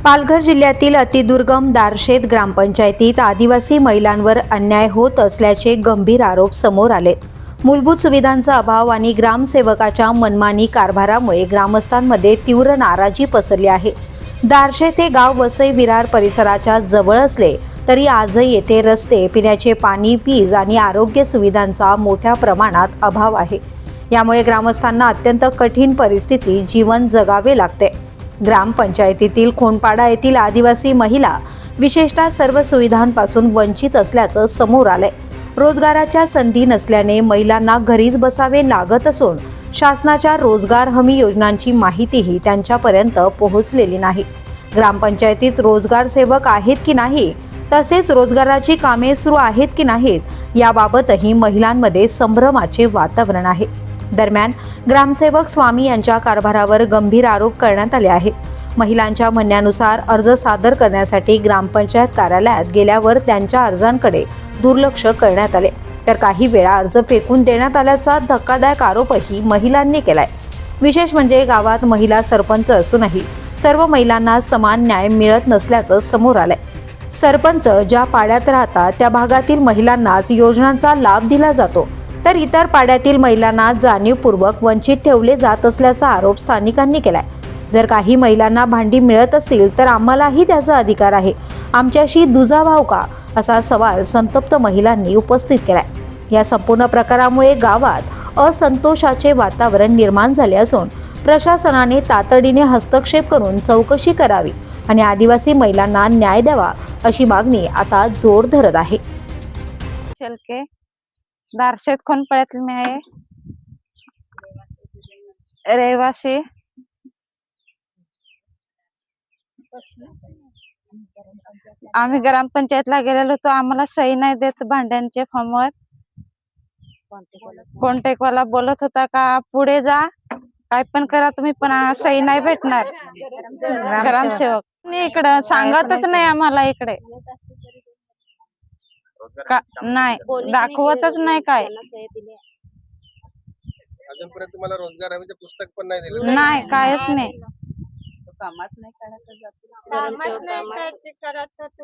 पालघर जिल्ह्यातील अतिदुर्गम दारशेत ग्रामपंचायतीत आदिवासी महिलांवर अन्याय होत असल्याचे गंभीर आरोप समोर आले। मूलभूत सुविधांचा अभाव आणि ग्रामसेवकाच्या मनमानी कारभारामुळे ग्रामस्थांमध्ये तीव्र नाराजी पसरली आहे। दारशेत हे गाव वसई विरार परिसराच्या जवळ असले तरी आजही येथे रस्ते, पिण्याचे पाणी, वीज आणि आरोग्य सुविधांचा मोठ्या प्रमाणात अभाव आहे। यामुळे ग्रामस्थांना अत्यंत कठीण परिस्थिती जीवन जगावे लागते। ग्रामपंचायतीतील खोनपाडा येथील आदिवासी महिला विशेषतः सर्व सुविधांपासून वंचित असल्याचं समोर आलंय। रोजगाराच्या संधी नसल्याने महिलांना घरीच बसावे लागत असून शासनाच्या रोजगार हमी योजनांची माहितीही त्यांच्यापर्यंत पोहोचलेली नाही। ग्रामपंचायतीत रोजगार सेवक आहेत की नाही, तसेच रोजगाराची कामे सुरू आहेत की नाहीत याबाबतही महिलांमध्ये संभ्रमाचे वातावरण आहे। दरम्यान ग्रामसेवक स्वामी यांच्या कारभारावर गंभीर आरोप करण्यात आले आहेत। महिलांच्या म्हणण्यानुसार अर्ज सादर करण्यासाठी ग्रामपंचायत कार्यालयात गेल्यावर त्यांच्या अर्जांकडे दुर्लक्ष करण्यात आले, तर काही वेळा अर्ज फेकून देण्यात आल्याचा धक्कादायक आरोपही महिलांनी केलाय। विशेष म्हणजे गावात महिला सरपंच असूनही सर्व महिलांना समान न्याय मिळत नसल्याचं समोर आलंय। सरपंच ज्या पाड्यात राहतात त्या भागातील महिलांनाच योजनांचा लाभ दिला जातो, तर इतर पाड्यातील महिलांना जाणीवपूर्वक वंचित ठेवले जात असल्याचा आरोप स्थानिकांनी केलाय। जर काही महिलांना भांडी मिळत असतील तर आम्हालाही त्याचा अधिकार आहे, आमच्याशी दुजाभाव का, असा सवाल संतप्त महिलांनी उपस्थित केलाय। या संपूर्ण प्रकारामुळे गावात असंतोषाचे वातावरण निर्माण झाले असून प्रशासनाने तातडीने हस्तक्षेप करून चौकशी करावी आणि आदिवासी महिलांना न्याय द्यावा अशी मागणी आता जोर धरत आहे। दारशेत खोनपाड्यातील मी आहे, रहिवासी। आम्ही ग्रामपंचायतला गेलेलो होतो, आम्हाला सही नाही देत भांड्यांचे फॉर्मवर। कॉन्टॅक्टवाला बोलत होता का पुढे जा, काय पण करा तुम्ही, पण सही नाही भेटणार। ग्रामसेवक इकडं सांगतच नाही आम्हाला, इकडे नाही दाखवतच नाही काय। अजूनपर्यंत तुम्हाला रोजगार हमीचे पुस्तक पण नाही दिलं? नाही, कायच नाही। कामात नाही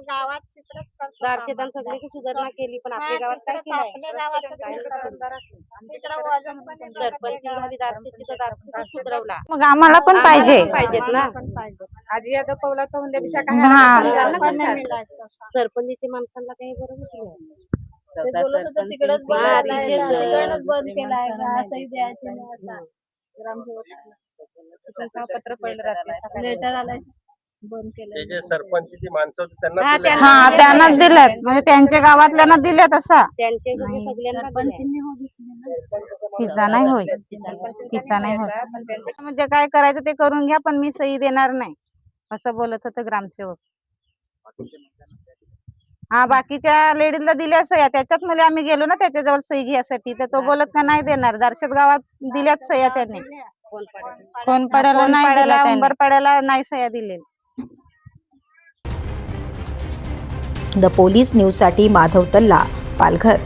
गावात सगळी सुधारणा केली, पण आपल्या गावात काय सरपंच सुधरवला। मग आम्हाला पण पाहिजेत ना, आजी आता पवला तर सरपंचीच्या माणसांना काही बरोबर तिकडच बंद केलाय का, सही द्यायची नाही असा ग्रामसेवक पत्र पडलं, लेटर आलाय बंद केलं। जे सरपंचची माणसं होती त्यांना दिलेत, म्हणजे त्यांच्या गावातल्यांना दिलेत असं तिचा नाही होय, तिचा नाही होय, म्हणजे काय करायचं ते करून घ्या, पण मी सही देणार नाही असं बोलत होतं ग्रामसेवक। हा, बाकीच्या लेडीजला दिल्या सह्या, त्याच्यात मुले आम्ही गेलो ना त्याच्याजवळ सही घ्यायसाठी, तर तो बोलत का नाही देणार। दारशेत गावात दिल्याच सह्या त्यांनी, खोनपाड्याला उंबरपाड्याला नाही सह्या दिले। द पोलीस न्यूज साठी माधव तल्ला, पालघर।